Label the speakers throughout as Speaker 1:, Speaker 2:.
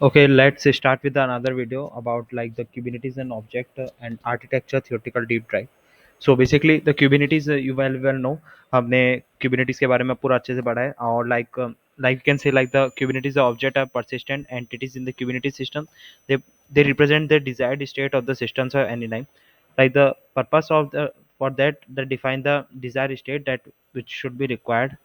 Speaker 1: Okay, let's start with another video about like the Kubernetes and object and architecture theoretical deep dive. So basically the Kubernetes you well know हमने Kubernetes के बारे में पूरा अच्छे से पढ़ा है और like you can say like the Kubernetes object are persistent entities in the Kubernetes system. They represent the desired state of the systems at any time. Like the purpose of the for that they define the desired state that which should be required.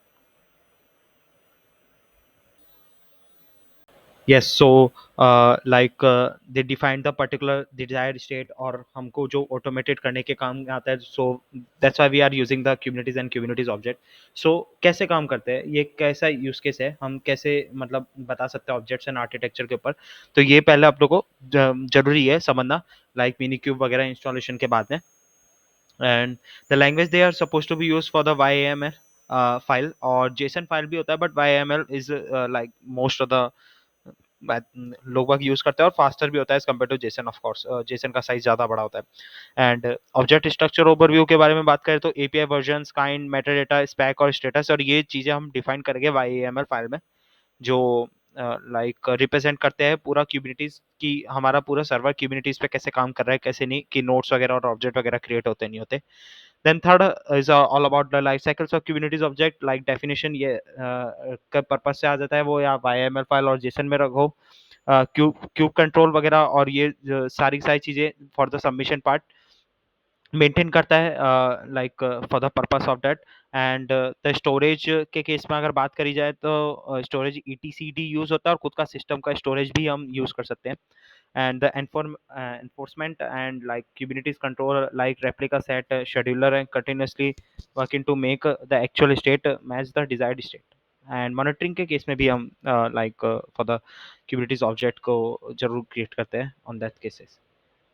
Speaker 1: Yes, so they define the particular desired state और हमको जो automate करने के काम में आता है. So that's why we are using the Kubernetes and Kubernetes object. So कैसे काम करते हैं, ये कैसा यूज केस है, हम कैसे मतलब बता सकते हैं ऑब्जेक्ट्स एंड आर्किटेक्चर के ऊपर. तो ये पहले आप लोगों को जरूरी है समझना, लाइक मिनी क्यूब वगैरह इंस्टॉलेशन के बाद में. And the language they are suppose to be use for the YAML file, और JSON फाइल भी होता है, but YAML is like most of the लोग बाग यूज करते हैं और फास्टर भी होता है as compare to JSON. Of course JSON का साइज ज्यादा बड़ा होता है. एंड ऑब्जेक्ट स्ट्रक्चर ओवरव्यू के बारे में बात करें तो API version, kind, Meta data, SPAC और स्टेटस, और ये चीजें हम डिफाइन करेंगे YAML फाइल में, जो लाइक रिप्रेजेंट करते हैं पूरा क्यूबिनिटीज की, हमारा पूरा सर्वर क्यूबिनिटीज पे कैसे काम कर रहा है कैसे नहीं, कि नोट्स वगैरह और ऑब्जेक्ट वगैरह क्रिएट होते नहीं होते. Then third is all about the life cycles of Kubernetes object, like definition ये का पर्पस से आ जाता है वो, या YAML फाइल और JSON में रखो. क्यूब क्यूब कंट्रोल वगैरह और ये सारी सारी चीजें for the submission part maintain करता है, like for the purpose of that. And the storage के केस में अगर बात करी जाए तो स्टोरेज ETCD यूज होता है, और खुद का सिस्टम का स्टोरेज भी हम यूज कर सकते हैं. And the enforcement and like Kubernetes control like replica set, scheduler and continuously working to make the actual state match the desired state. And monitoring के केस में भी हम for the Kubernetes object को जरूर create करते हैं on that cases.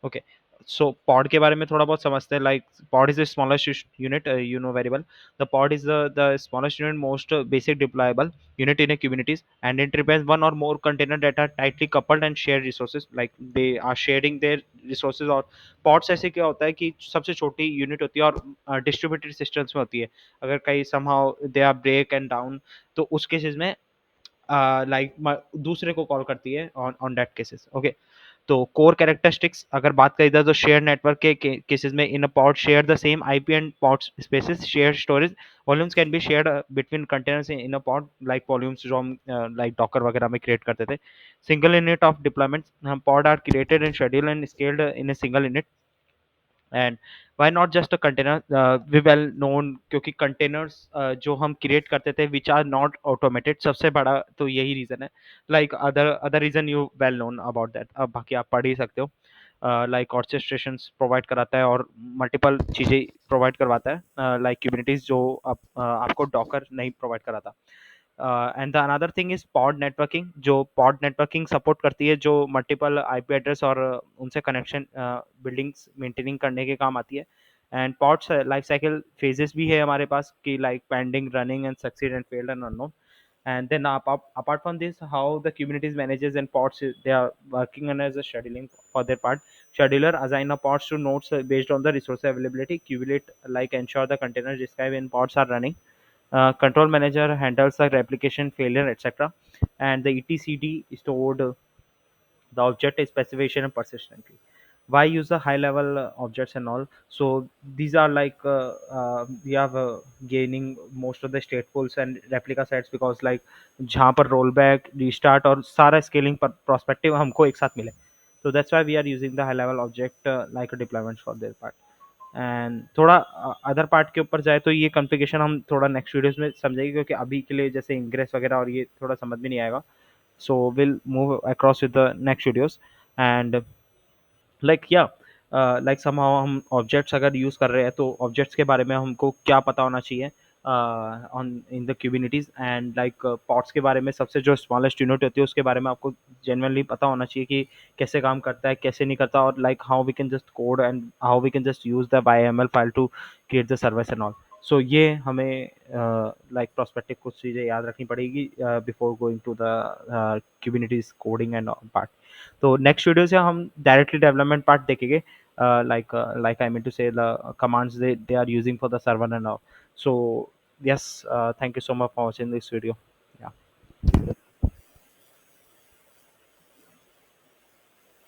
Speaker 1: Okay, so pod के बारे में थोड़ा बहुत समझते हैं. Like pod is the smallest unit, you know very well. The pod is the smallest unit, most basic deployable unit in a Kubernetes, and it represents one or more container that are tightly coupled and share resources, like they are sharing their resources. और pods ऐसे क्या होता है कि सबसे छोटी unit होती है और डिस्ट्रीब्यूटेड सिस्टम्स में होती है. अगर कहीं somehow they are break and down, तो उस केसेस में लाइक दूसरे को कॉल करती है on on that cases. Okay, तो कोर कैरेक्टरिस्टिक्स अगर बात करी जाए तो शेयर नेटवर्क के केसेस में in a pod share the same IP and pod spaces, share storage volumes can be shared between containers in a pod, like volumes जो हम लाइक डॉकर वगैरह में क्रिएट करते थे. सिंगल यूनिट ऑफ डिप्लॉयमेंट, हम pod are created and scheduled and scaled in a single unit. And why not just a container, we well known, क्योंकि containers जो हम क्रिएट करते थे विच आर नॉट ऑटोमेटेड, सबसे बड़ा तो यही रीजन है. Like other other reason you well known about that, अब बाकी आप पढ़ ही सकते हो. लाइक ऑर्केस्ट्रेशन प्रोवाइड कराता है और मल्टीपल चीज़ें प्रोवाइड करवाता है, लाइक क्यूबिनिटीज जो आपको डॉकर नहीं प्रोवाइड कराता. And the another thing is pod networking, जो पॉड नेटवर्किंग सपोर्ट करती है, जो मल्टीपल IP एड्रेस और उनसे कनेक्शन बिल्डिंग्स मेंटेनिंग करने के काम आती है. And pods life cycle phases भी है हमारे पास, कि like pending, running and succeed and failed and unknown. And then apart from this, how the Kubernetes manages and pods, they are working on as a scheduling for their part. Scheduler assign a pods to nodes based on the resource availability. Kubernetes like ensure the containers describe when pods are running. Control manager handles the replication failure, etc. And the ETCD stored the object specification and persistently. Why use the high level objects and all? So these are we have gaining most of the statefuls and replica sets, because like जहाँ पर rollback, restart और सारा scaling पर perspective हमको एक साथ मिले. So that's why we are using the high level object like deployments for their part. And थोड़ा अदर पार्ट के ऊपर जाए तो ये कॉन्फ़िगरेशन हम थोड़ा नेक्स्ट वीडियोस में समझेंगे, क्योंकि अभी के लिए जैसे इंग्रेस वगैरह और ये थोड़ा समझ में नहीं आएगा. So will move across with the next videos. And like या लाइक समहाउ हम ऑब्जेक्ट्स अगर यूज़ कर रहे हैं तो ऑब्जेक्ट्स के बारे में हमको क्या पता होना चाहिए on in the Kubernetes. And like pods के बारे में सबसे जो स्मॉलेस्ट यूनिट होती है उसके बारे में आपको जेनुअनली पता होना चाहिए कि कैसे काम करता है कैसे नहीं करता, और like how we can just code and how we can just use the YAML file to create the service and all. So ये हमें लाइक प्रोस्पेक्टिव कुछ चीज़ें याद रखनी पड़ेगी before going to the Kubernetes coding and part. तो next video से हम डायरेक्टली डेवलपमेंट पार्ट देखेंगे, like I mean to say the commands they are using for the server and all. So yes, thank you so much for watching this video. Yeah.